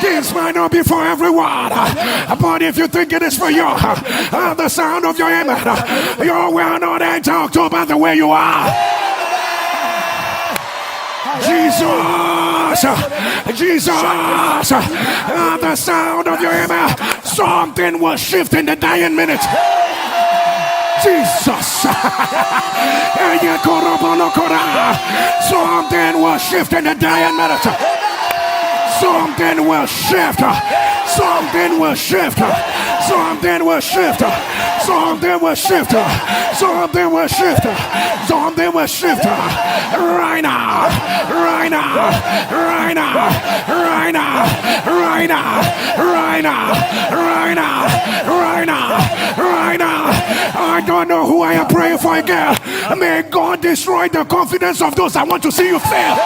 This might not be for everyone, but if you think it is for you, the sound of your amen, you will not enter October the way you are. Jesus, Jesus, the sound of your amen, something will shift in the dying minute. Jesus, something will shift in the dying minute. Something will shift. Something will shift. Something will shift. Something will shift. Something will shift. Something will shift. Right now. Right now. Right now. Right now. Right now. Right now. Right now. Right now. Right now. I don't know who I am praying for again. May God destroy the confidence of those I want to see you fail.